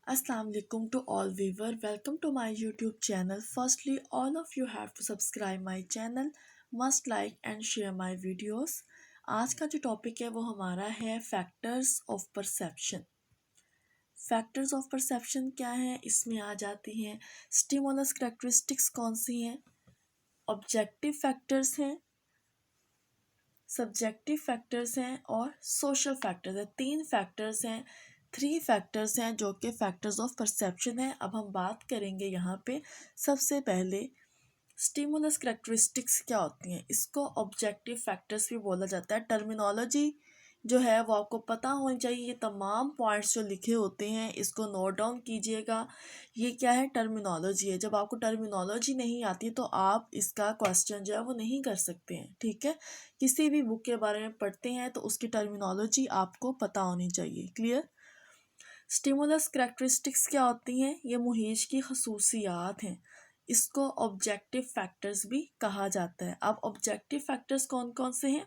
Assalamu alaikum to all viewer. Welcome to my YouTube channel. Firstly, all of you have to subscribe my channel, must like and share my videos. आज का जो topic है वो हमारा है factors of perception. Factors of perception क्या है? इसमें आ जाती हैं स्टिमुलस करेक्टरिस्टिक्स कौन सी हैं, ऑब्जेक्टिव फैक्टर्स हैं, सब्जेक्टिव फैक्टर्स हैं और सोशल फैक्टर्स हैं। तीन फैक्टर्स हैं, थ्री फैक्टर्स हैं जो कि फैक्टर्स ऑफ परसेप्शन है। अब हम बात करेंगे यहाँ पे सबसे पहले स्टिमुलस करेक्टरिस्टिक्स क्या होती हैं। इसको ऑब्जेक्टिव फैक्टर्स भी बोला जाता है। टर्मिनोलॉजी जो है वो आपको पता होनी चाहिए। ये तमाम पॉइंट्स जो लिखे होते हैं इसको नोट डाउन कीजिएगा। ये क्या है? टर्मिनोलॉजी है। जब आपको टर्मिनोलॉजी नहीं आती तो आप इसका क्वेश्चन जो है वो नहीं कर सकते हैं। ठीक है, किसी भी बुक के बारे में पढ़ते हैं तो उसकी टर्मिनोलॉजी आपको पता होनी चाहिए। क्लियर? स्टिमुलस करेक्टरिस्टिक्स क्या होती हैं? ये मुहीज की खसूसियात हैं। इसको ऑब्जेक्टिव फैक्टर्स भी कहा जाता है। अब ऑब्जेक्टिव फैक्टर्स कौन कौन से हैं?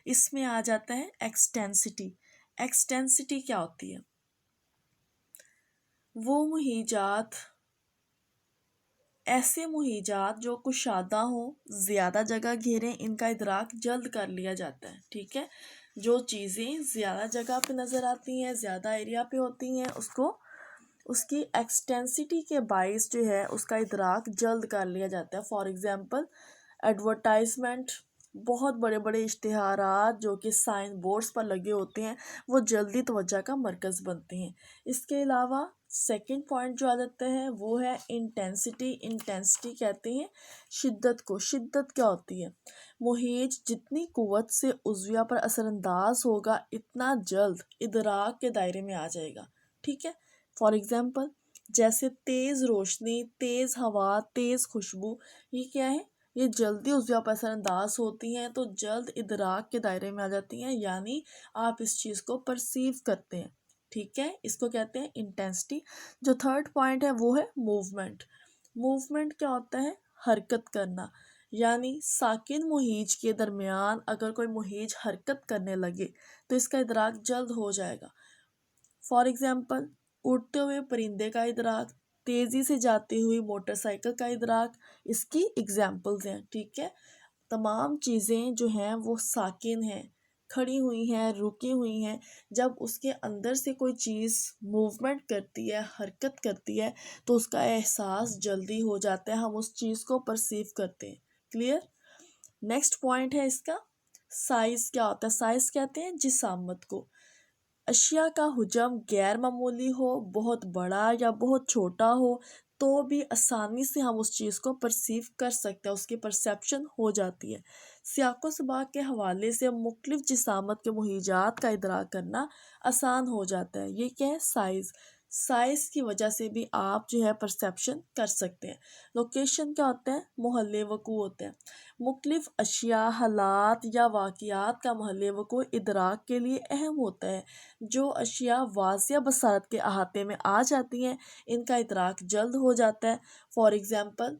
इसमें आ जाता है एक्सटेंसिटी। एक्सटेंसिटी क्या होती है? वो मुहीजात, ऐसे मुहीजात जो कुशादा हो, ज़्यादा जगह घेरें, इनका इदराक जल्द कर लिया जाता है। ठीक है, जो चीज़ें ज़्यादा जगह पे नज़र आती हैं, ज़्यादा एरिया पे होती हैं, उसको उसकी एक्सटेंसिटी के बाइस जो है उसका इदराक जल्द कर लिया जाता है। फॉर एग्ज़ाम्पल एडवर्टाइजमेंट, बहुत बड़े बड़े इश्तिहारात जो कि साइन बोर्ड्स पर लगे होते हैं वो जल्दी तवज्जो का मरकज़ बनते हैं। इसके अलावा सेकंड पॉइंट जो आ जाता है वो है इंटेंसिटी। इंटेंसिटी कहते हैं शिद्दत को। शिद्दत क्या होती है? मुहीज जितनी कुव्वत से उज़विया पर असरअंदाज होगा इतना जल्द इदराक के दायरे में आ जाएगा। ठीक है, फॉर एग्ज़ाम्पल जैसे तेज़ रोशनी, तेज़ हवा, तेज़ खुशबू, ये क्या है? ये जल्दी उज़विया पर असरअंदाज होती हैं तो जल्द इदराक के दायरे में आ जाती हैं, यानी आप इस चीज़ को परसीव करते हैं। ठीक है, इसको कहते हैं इंटेंसिटी। जो थर्ड पॉइंट है वो है मूवमेंट। मूवमेंट क्या होता है? हरकत करना, यानी साकिन मुहीज के दरमियान अगर कोई मुहीज हरकत करने लगे तो इसका इदराक जल्द हो जाएगा। फॉर एग्ज़ाम्पल उड़ते हुए परिंदे का इदराक, तेज़ी से जाती हुई मोटरसाइकिल का इदराक, इसकी एग्जाम्पल्स हैं। ठीक है, तमाम चीज़ें जो हैं वो साकिन हैं, खड़ी हुई हैं, रुकी हुई हैं। जब उसके अंदर से कोई चीज़ मूवमेंट करती है, हरकत करती है, तो उसका एहसास जल्दी हो जाता है, हम उस चीज़ को परसीव करते हैं। क्लियर? नेक्स्ट पॉइंट है इसका साइज़। क्या होता है? साइज़ कहते हैं जिसामत को। अशिया का हुजम गैर मामूली हो, बहुत बड़ा या बहुत छोटा हो, तो भी आसानी से हम उस चीज़ को परसीव कर सकते हैं, उसकी परसेप्शन हो जाती है। सियाको सबाक के हवाले से मुख्तलिफ जिसामत के मुहीजात का इदराक करना आसान हो जाता है। ये क्या है? साइज़। साइज़ की वजह से भी आप जो है परसेप्शन कर सकते हैं। लोकेशन क्या होता है? मोहल्ले वकू होते हैं। मुख्तलिफ अशिया, हालात या वाक़ियात का महल वक़ू इदराक के लिए अहम होता है। जो अशिया वाज़िया बसारत के अहाते में आ जाती हैं इनका इदराक जल्द हो जाता है। फॉर एग्ज़ाम्पल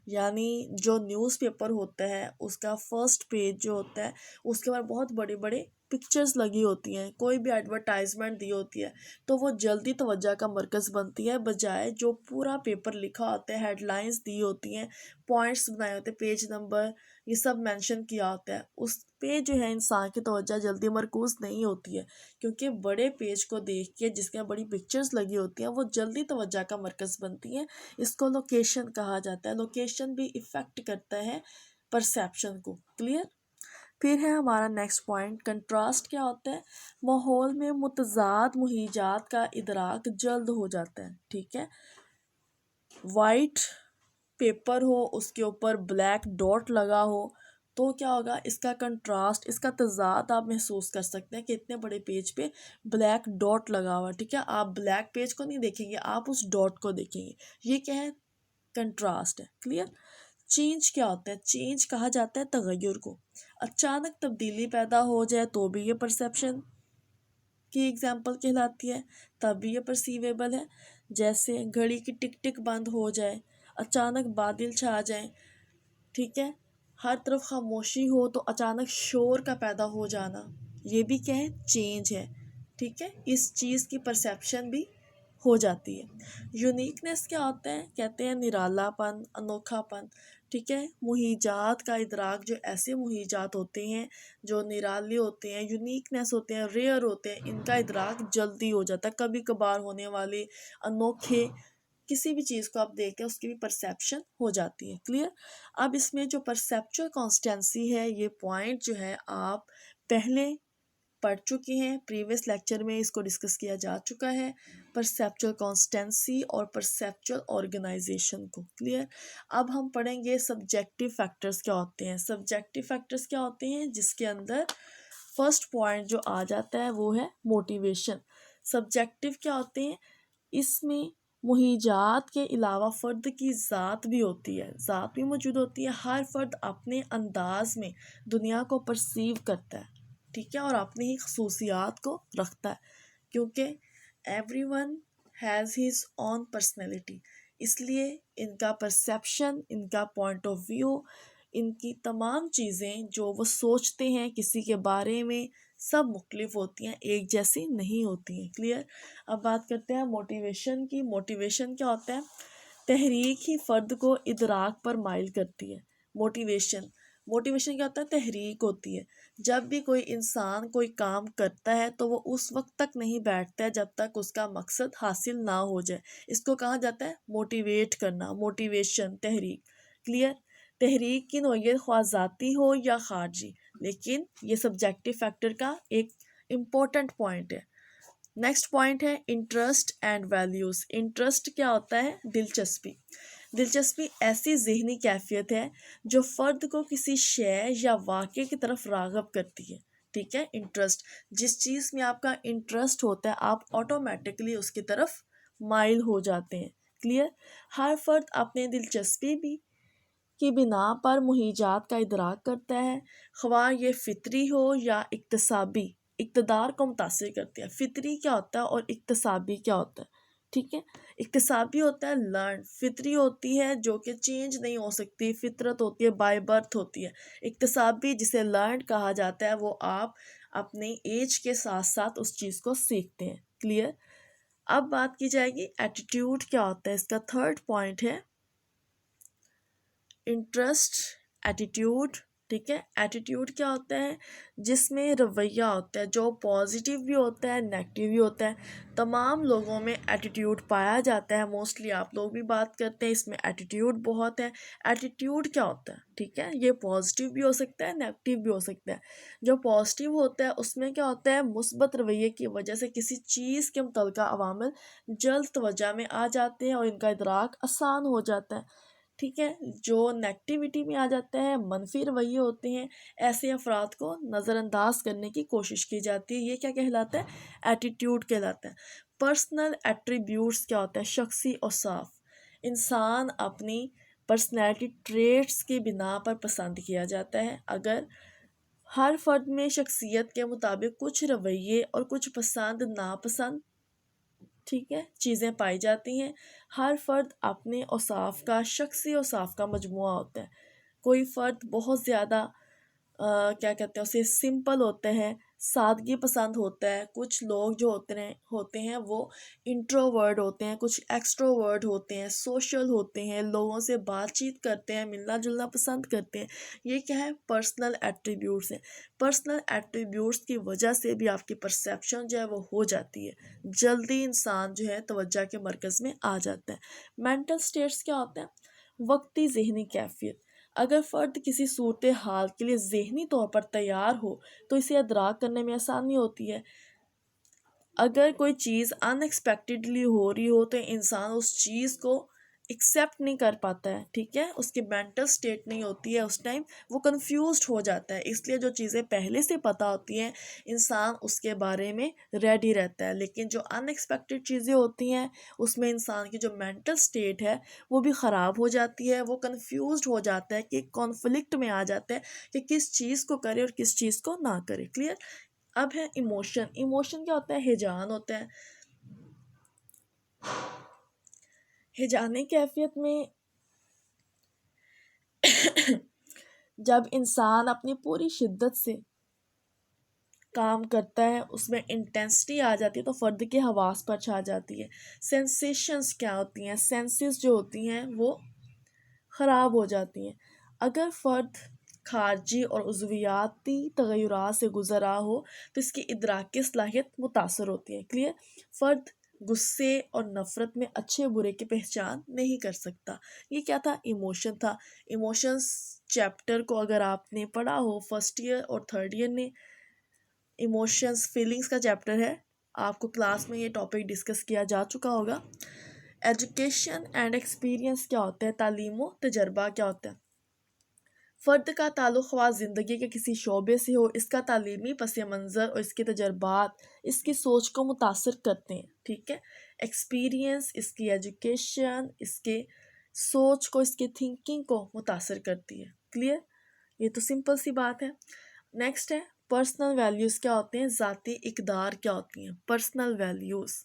यानी जो न्यूज़पेपर होता है उसका फर्स्ट पेज जो होता है उसके ऊपर बहुत बड़े बड़े पिक्चर्स लगी होती हैं, कोई भी एडवर्टाइजमेंट दी होती है तो वो जल्दी तवज्जो का मरकज़ बनती है, बजाय जो पूरा पेपर लिखा होता है, हेडलाइंस दी होती हैं, पॉइंट्स बनाए होते हैं, पेज नंबर ये सब मेंशन किया होता है, उस पे जो है इंसान की तवज्जो जल्दी मरकूज़ नहीं होती है, क्योंकि बड़े पेज को देख के जिसके बड़ी पिक्चर्स लगी होती हैं वो जल्दी तवज्जो का मरकज़ बनती हैं। इसको लोकेशन कहा जाता है। लोकेशन भी इफ़ेक्ट करता है परसेप्शन को। क्लियर? फिर है हमारा नेक्स्ट पॉइंट कंट्रास्ट। क्या होता है? माहौल में मुतज़ाद मुहीजात का इदराक जल्द हो जाता है। ठीक है, वाइट पेपर हो उसके ऊपर ब्लैक डॉट लगा हो तो क्या होगा? इसका कंट्रास्ट, इसका तज़ाद आप महसूस कर सकते हैं कि इतने बड़े पेज पे ब्लैक डॉट लगा हुआ। ठीक है, आप ब्लैक पेज को नहीं देखेंगे, आप उस डॉट को देखेंगे। ये क्या है? कंट्रास्ट है। क्लियर? चेंज क्या होता है? चेंज कहा जाता है तगय्युर को। अचानक तब्दीली पैदा हो जाए तो भी ये परसेप्शन की एग्जाम्पल कहलाती है, तब भी ये परसीवेबल है। जैसे घड़ी की टिक टिक बंद हो जाए, अचानक बादल छा जाए, ठीक है, हर तरफ खामोशी हो तो अचानक शोर का पैदा हो जाना, ये भी क्या है? चेंज है। ठीक है, इस चीज़ की परसेप्शन भी हो जाती है। यूनिकनेस क्या होता है, कहते हैं निरालापन, अनोखापन, ठीक है। मुहीजात का इदराक, जो ऐसे मुहीजात होते हैं जो निराले होते हैं, यूनिकनेस होते हैं, रेयर होते हैं, इनका इदराक जल्दी हो जाता है। कभी कभार होने वाले अनोखे किसी भी चीज़ को आप देखते हैं उसकी भी परसेप्शन हो जाती है। क्लियर। अब इसमें जो परसेप्चुअल कॉन्स्टेंसी है, ये पॉइंट जो है आप पहले पढ़ चुके हैं, प्रीवियस लेक्चर में इसको डिस्कस किया जा चुका है, परसेप्चुअल कॉन्स्टेंसी और परसेप्चुअल ऑर्गेनाइजेशन को। क्लियर। अब हम पढ़ेंगे सब्जेक्टिव फैक्टर्स क्या होते हैं। सब्जेक्टिव फैक्टर्स क्या होते हैं, जिसके अंदर फर्स्ट पॉइंट जो आ जाता है वो है मोटिवेशन। सब्जेक्टिव क्या होते हैं, इसमें मुहीजात के अलावा फ़र्द की ज़ात भी होती है, ज़ात भी मौजूद होती है। हर फ़र्द अपने अंदाज में दुनिया को परसीव करता है, ठीक है, और अपनी ही खसूसियात को रखता है, क्योंकि everyone has his own personality. इसलिए इनका परसेप्शन, इनका पॉइंट ऑफ व्यू, इनकी तमाम चीज़ें जो वो सोचते हैं किसी के बारे में, सब मुख्तलिफ होती हैं, एक जैसी नहीं होती हैं। क्लियर। अब बात करते हैं मोटिवेशन की। मोटिवेशन क्या होता है, तहरीक ही फ़र्द को इदराक पर माइल करती है। मोटिवेशन मोटिवेशन क्या होता है, तहरीक होती है। जब भी कोई इंसान कोई काम करता है तो वो उस वक्त तक नहीं बैठता है जब तक उसका मकसद हासिल ना हो जाए। इसको कहा जाता है मोटिवेट करना, मोटिवेशन, तहरीक। क्लियर। तहरीक की नौयत ख्वाह ज़ाती हो या खारजी, लेकिन ये सब्जेक्टिव फैक्टर का एक इम्पोर्टेंट पॉइंट है। नेक्स्ट पॉइंट है इंटरेस्ट एंड वैल्यूज़। इंटरेस्ट क्या होता है, दिलचस्पी। दिलचस्पी ऐसी ज़हनी कैफियत है जो फ़र्द को किसी शय या वाक़े की तरफ राग़ब करती है, ठीक है। इंटरेस्ट, जिस चीज़ में आपका इंटरेस्ट होता है आप ऑटोमेटिकली उसकी तरफ माइल हो जाते हैं। क्लियर। हर फ़र्द अपने दिलचस्पी भी की बिना पर मुहीजात का इदराक करता है, ख्वाह ये फ़ितरी हो या इक्तसाबी, इक़्तिदार को मुतासिर करती है। फ़ितरी क्या होता है और इक्तसाबी क्या होता है, ठीक है। इक्तसाबी होता है लर्न, फ़ितरी होती है जो कि चेंज नहीं हो सकती, फितरत होती है, बाय बर्थ होती है। इक्तसाबी जिसे लर्न कहा जाता है, वो आप अपने एज के साथ साथ उस चीज़ को सीखते हैं। क्लियर। अब बात की जाएगी एटीट्यूड क्या होता है, इसका थर्ड पॉइंट है इंटरेस्ट, एटीट्यूड, ठीक है। एटीट्यूड क्या होता है, जिसमें रवैया होता है जो पॉजिटिव भी होता है, नेगेटिव भी होता है। तमाम लोगों में एटीट्यूड पाया जाता है, मोस्टली आप लोग भी बात करते हैं, इसमें एटीट्यूड बहुत है। एटीट्यूड क्या होता है, ठीक है, ये पॉजिटिव भी हो सकता है, नेगेटिव भी हो सकता है। जो पॉजिटिव होता है उसमें क्या होता है, मुस्बत रवैये की वजह से किसी चीज़ के मुतल्लिक़ा अवामिल जल्द तवज्जो में आ जाते हैं और इनका इदराक आसान हो जाता है, ठीक है। जो नेगेटिविटी में आ जाता है, मनफी रवैये होते हैं, ऐसे अफराद को नज़रअंदाज करने की कोशिश की जाती है। ये क्या कहलाता है, एटीट्यूड कहलाता है। पर्सनल एट्रीब्यूट्स क्या होता है, शख्सी औसाफ। इंसान अपनी पर्सनैलिटी ट्रेट्स की बिना पर पसंद किया जाता है। अगर हर फर्द में शख्सियत के मुताबिक कुछ रवैये और कुछ पसंद नापसंद, ठीक है, चीज़ें पाई जाती हैं। हर फ़र्द अपने औसाफ का, शख्सी औसाफ का मजमुआ होता है। कोई फ़र्द बहुत ज़्यादा क्या कहते हैं उसे, सिंपल होते हैं, सादगी पसंद होता है। कुछ लोग जो होते हैं वो इंट्रोवर्ड होते हैं, कुछ एक्सट्रोवर्ड होते हैं, सोशल होते हैं, लोगों से बातचीत करते हैं, मिलना जुलना पसंद करते हैं। ये क्या है, पर्सनल एट्रीब्यूट्स हैं। पर्सनल एट्रीब्यूट्स की वजह से भी आपकी परसेप्शन जो है वो हो जाती है, जल्दी इंसान जो है तवज्जो के मरकज़ में आ जाता है। मेंटल स्टेट्स क्या होता है, वक्ती ज़हनी कैफियत। अगर फ़र्द किसी सूरत हाल के लिए ज़हनी तौर पर तैयार हो तो इसे अदराक करने में आसानी होती है। अगर कोई चीज़ अनएक्सपेक्टेडली हो रही हो तो इंसान उस चीज़ को एक्सेप्ट नहीं कर पाता है, ठीक है, उसकी मेंटल स्टेट नहीं होती है, उस टाइम वो कंफ्यूज्ड हो जाता है। इसलिए जो चीज़ें पहले से पता होती हैं इंसान उसके बारे में रेडी रहता है, लेकिन जो अनएक्सपेक्टेड चीज़ें होती हैं उसमें इंसान की जो मेंटल स्टेट है वो भी ख़राब हो जाती है, वो कंफ्यूज्ड हो जाता है, कि कॉन्फ्लिक्ट में आ जाता है कि किस चीज़ को करे और किस चीज़ को ना करे। क्लियर। अब है इमोशन। इमोशन क्या होता है, हिजान होता है। हिजानी कैफियत में जब इंसान अपनी पूरी शिद्दत से काम करता है उसमें इंटेंसिटी आ जाती है तो फ़र्द के हवास पर छा जाती है। सेंसेशंस क्या होती हैं, सेंसेस जो होती हैं वो ख़राब हो जाती हैं। अगर फ़र्द खारजी और उज़वियाती तग़य्युरात से गुज़र रहा हो तो इसकी इदराकी सलाहियत मुतासर होती है। क्लियर। फ़र्द गुस्से और नफ़रत में अच्छे बुरे की पहचान नहीं कर सकता। ये क्या था, इमोशन था। इमोशंस चैप्टर को अगर आपने पढ़ा हो फर्स्ट ईयर और थर्ड ईयर ने, इमोशंस फीलिंग्स का चैप्टर है, आपको क्लास में ये टॉपिक डिस्कस किया जा चुका होगा। एजुकेशन एंड एक्सपीरियंस क्या होता है, तालीम व तजर्बा क्या होता है। फ़र्द का ताल्लुक़ ख़वास ज़िंदगी के किसी शोबे से हो, इसका तालीमी पस मंज़र और इसके तजर्बात इसकी सोच को मुतासर करते हैं। ठीक है। एक्सपीरियंस इसकी एजुकेशन, इसके सोच को, इसके थिंकिंग को मुतासर करती है। क्लियर। ये तो सिंपल सी बात है। नेक्स्ट है पर्सनल वैल्यूज़ क्या होते हैं, ज़ाती इक़दार क्या होती हैं। पर्सनल वैल्यूज़,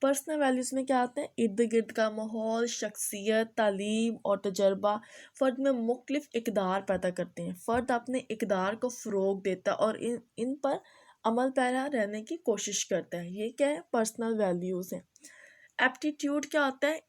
पर्सनल वैल्यूज़ में क्या आता है, इर्द गिर्द का माहौल, शख्सियत, तालीम और तजर्बा फ़र्द में मुख्तलिफ इक़दार पैदा करते हैं। फ़र्द अपने इक़दार को फ़रोग़ देता है और इन पर अमल पैरा रहने की कोशिश करता है। ये क्या है, पर्सनल वैल्यूज़ हैं। एप्टीट्यूड क्या होता है,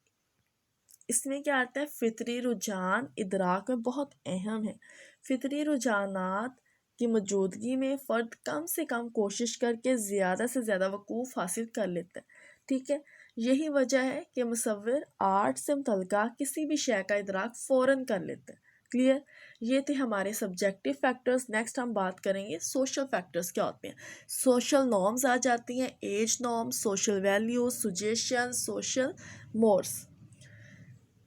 इसमें क्या आता है, फ़ितरी रुझान इदराक में बहुत अहम है। फ़ितरी रुझानात की मौजूदगी में फ़र्द कम से कम कोशिश करके ज़्यादा से ज़्यादा वकूफ़ हासिल कर लेता है। ठीक है। यही वजह है कि मुसव्विर आर्ट से मुतल्लिक़ा किसी भी शय का इदराक फ़ौरन कर लेते हैं। क्लियर। ये थे हमारे सब्जेक्टिव फैक्टर्स। नेक्स्ट हम बात करेंगे सोशल फैक्टर्स क्या होते हैं। सोशल नॉर्म्स आ जाती हैं, as norms, social values, suggestion, social mores.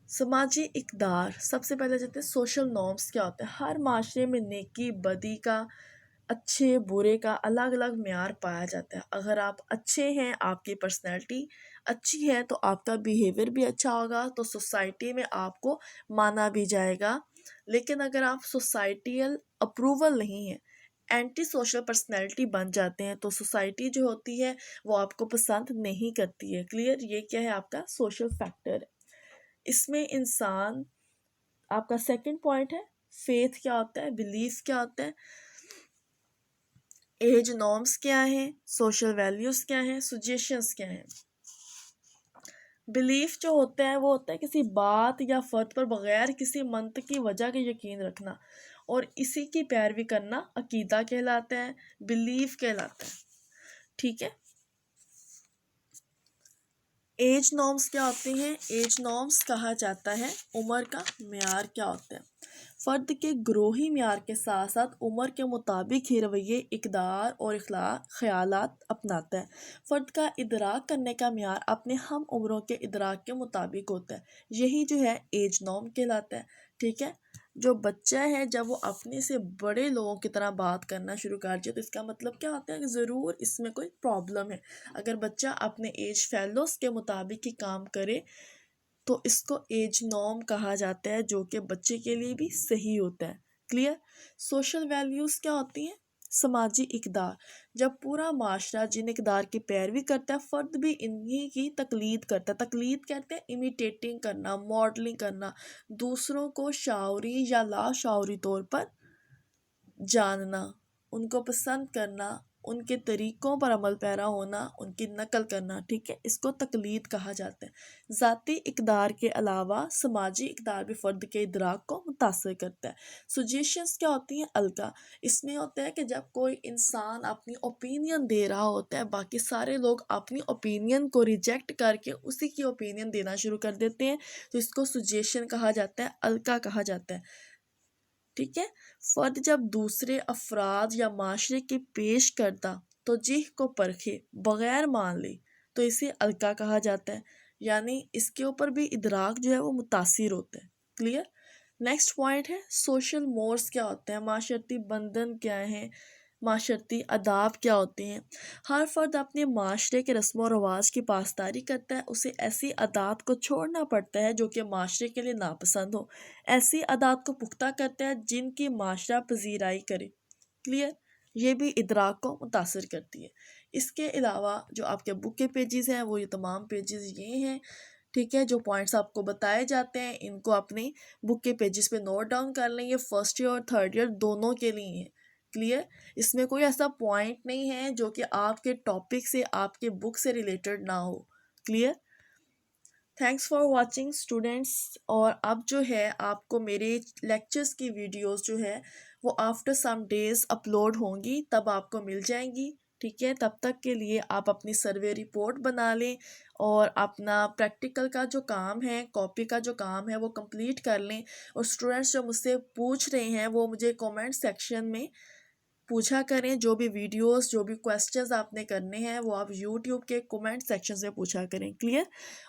समाजी इक़दार, सबसे पहले जाते हैं सोशल नॉर्म्स क्या होता है। हर माशरे में नेकी बदी का, अच्छे बुरे का अलग अलग म्यार पाया जाता है। अगर आप अच्छे हैं, आपकी पर्सनैलिटी अच्छी है तो आपका बिहेवियर भी अच्छा होगा, तो सोसाइटी में आपको माना भी जाएगा। लेकिन अगर आप सोसाइटियल अप्रूवल नहीं है, एंटी सोशल पर्सनैलिटी बन जाते हैं, तो सोसाइटी जो होती है वो आपको पसंद नहीं करती है। क्लियर। ये क्या है, आपका सोशल फैक्टर। इसमें इंसान, आपका सेकंड पॉइंट है फेथ क्या होता है, बिलीफ क्या होता है, एज नॉर्म्स क्या है, सोशल वैल्यूज़ क्या है, सुजेशंस क्या है। बिलीफ जो होता है वो होता है किसी बात या फ़र्द पर बग़ैर किसी मंतकी वजह के यकीन रखना, और इसी की पैरवी करना अकीदा कहलाता है, बिलीफ कहलाता है। ठीक है। एज नॉर्म्स क्या होते हैं, एज नॉर्म्स कहा जाता है उम्र का म्यार क्या होता है। फ़र्द के ग्रोही म्यार के साथ साथ उम्र के मुताबिक ही रवैये, इक़दार और इखलाक ख़यालात अपनाता है। फ़र्द का इदराक करने का म्यार अपने हम उम्रों के इदराक के मुताबिक होता है। यही जो है एज नॉर्म कहलाता है। ठीक है। जो बच्चा है जब वो अपने से बड़े लोगों की तरह बात करना शुरू कर जाए तो इसका मतलब क्या होता है कि ज़रूर इसमें कोई प्रॉब्लम है। अगर बच्चा अपने एज फेलोस के मुताबिक ही काम करे तो इसको एज नॉर्म कहा जाता है, जो कि बच्चे के लिए भी सही होता है। क्लियर। सोशल वैल्यूज़ क्या होती हैं, समाजी इक़दार, जब पूरा माशरा जिन इक़दार की पैरवी करता है फ़र्द भी इन्हीं की तकलीद करता है। तकलीद कहते हैं इमिटेटिंग करना, मॉडलिंग करना, दूसरों को शाउरी या लाशाउरी तौर पर जानना, उनको पसंद करना, उनके तरीक़ों पर अमल पैरा होना, उनकी नकल करना। ठीक है। इसको तकलीद कहा जाता है। ज़ाती इक़दार के अलावा समाजी इक़दार भी फ़र्द के इदराक को मुतासर करता है। सुजेशंस क्या होती हैं, अलका, इसमें होता है कि जब कोई इंसान अपनी ओपिनियन दे रहा होता है, बाकी सारे लोग अपनी ओपिनियन को रिजेक्ट करके उसी की ओपिनियन देना शुरू कर देते हैं, तो इसको सुजेशन कहा जाता है, अलका कहा जाता है। ठीक है। फ़र्द जब दूसरे अफराद या माशरे के पेश करदा तो जिह को परखे बग़ैर मान ले तो इसे अलका कहा जाता है, यानी इसके ऊपर भी इदराक जो है वो मुतासिर होता है। क्लियर। नेक्स्ट पॉइंट है सोशल मोर्स क्या होते हैं, माशरती बंधन क्या हैं, माशरती अदाब क्या होते हैं। हर फ़र्द अपने माशरे के रस्म व रवाज की पासदारी करता है, उसे ऐसी अदात को छोड़ना पड़ता है जो कि माशरे के लिए नापसंद हो, ऐसी अदात को पुख्ता करता है जिनकी माशरा पजीराई करे। क्लियर। ये भी इदराक को मुतासर करती है। इसके अलावा जो आपके बुक के पेजेस हैं वो ये तमाम पेजेस ये हैं। ठीक है। जो पॉइंट्स आपको बताए जाते हैं इनको अपने बुक के पेजेस पे नोट डाउन कर लें। ये फर्स्ट ईयर और थर्ड ईयर दोनों के लिए हैं। क्लियर। इसमें कोई ऐसा पॉइंट नहीं है जो कि आपके टॉपिक से, आपके बुक से रिलेटेड ना हो। Clear. Thanks for watching students. और अब जो है आपको मेरे लेक्चर्स की वीडियोस जो है वो आफ्टर सम डेज अपलोड होंगी, तब आपको मिल जाएंगी। ठीक है, तब तक के लिए आप अपनी सर्वे रिपोर्ट बना लें और अपना प्रैक्टिकल का जो काम है, कॉपी का जो काम है वो कंप्लीट कर लें। और स्टूडेंट्स जो मुझसे पूछ रहे हैं वो मुझे कमेंट सेक्शन में पूछा करें। जो भी वीडियोस, जो भी क्वेश्चंस आपने करने हैं वो आप यूट्यूब के कमेंट सेक्शन से पूछा करें। क्लियर।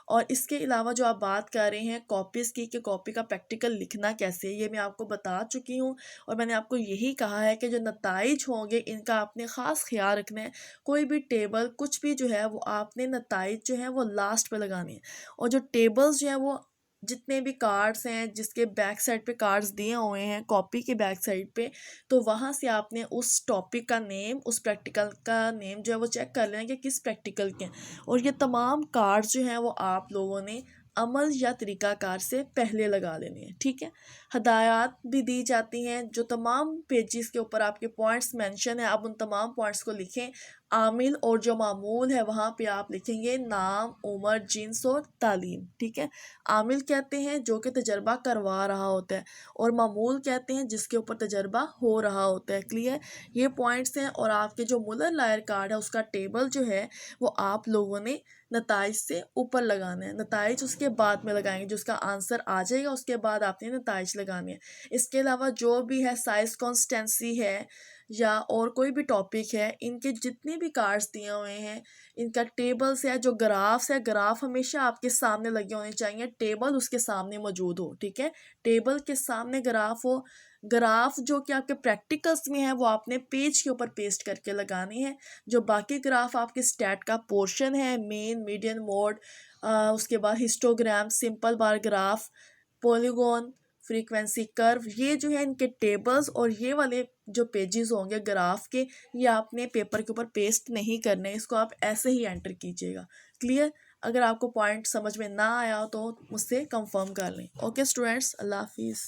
और इसके अलावा जो आप बात कर रहे हैं कॉपीज़ की कि कॉपी का प्रैक्टिकल लिखना कैसे है, ये मैं आपको बता चुकी हूँ। और मैंने आपको यही कहा है कि जो नताइज होंगे इनका आपने ख़ास ख्याल रखना है। कोई भी टेबल कुछ भी जो है वो आपने नताइज जो है वो लास्ट पे लगाने हैं। और जो टेबल्स जो है वो जितने भी कार्ड्स हैं, जिसके बैक साइड पे कार्ड्स दिए हुए हैं कॉपी के बैक साइड पे, तो वहाँ से आपने उस टॉपिक का नेम, उस प्रैक्टिकल का नेम जो है वो चेक कर लेना कि किस प्रैक्टिकल के हैं। और ये तमाम कार्ड्स जो हैं वो आप लोगों ने अमल या तरीक़ाकार से पहले लगा लेने हैं। ठीक है। हदायत भी दी जाती हैं, जो तमाम पेजेस के ऊपर आपके पॉइंट्स मेंशन है, आप उन तमाम पॉइंट्स को लिखें। आमिल और जो मामूल है वहाँ पे आप लिखेंगे नाम, उम्र, जिन्स और तालीम। ठीक है। आमिल कहते हैं जो कि तजर्बा करवा रहा होता है, और मामूल कहते हैं जिसके ऊपर तजर्बा हो रहा होता है। क्लियर। ये पॉइंट्स हैं। और आपके जो मुल्लर लायर कार्ड है उसका टेबल जो है वो आप लोगों ने नताइज से ऊपर लगाना है। नताइज उसके बाद में लगाएंगे, जो उसका आंसर आ जाएगा उसके बाद आपने नताइज लगाने हैं। इसके अलावा जो भी है साइज कॉन्स्टेंसी है या और कोई भी टॉपिक है, इनके जितने भी कार्ड्स दिए हुए हैं इनका टेबल्स है, जो ग्राफ्स है, ग्राफ हमेशा आपके सामने लगे होने चाहिए, टेबल उसके सामने मौजूद हो। ठीक है। टेबल के सामने ग्राफ हो। ग्राफ जो कि आपके प्रैक्टिकल्स में है वो आपने पेज के ऊपर पेस्ट करके लगाने हैं। जो बाकी ग्राफ आपके स्टैट का पोर्शन है, मेन, मीडियन, मोड, उसके बाद histogram, simple bar graph, polygon, frequency curve, ये जो है इनके टेबल्स और ये वाले जो पेजेस होंगे ग्राफ के, ये आपने पेपर के ऊपर पेस्ट नहीं करने, इसको आप ऐसे ही एंटर कीजिएगा। क्लियर। अगर आपको पॉइंट समझ में ना आया हो तो मुझसे कंफर्म कर लें। ओके स्टूडेंट्स, अल्लाह हाफिज़।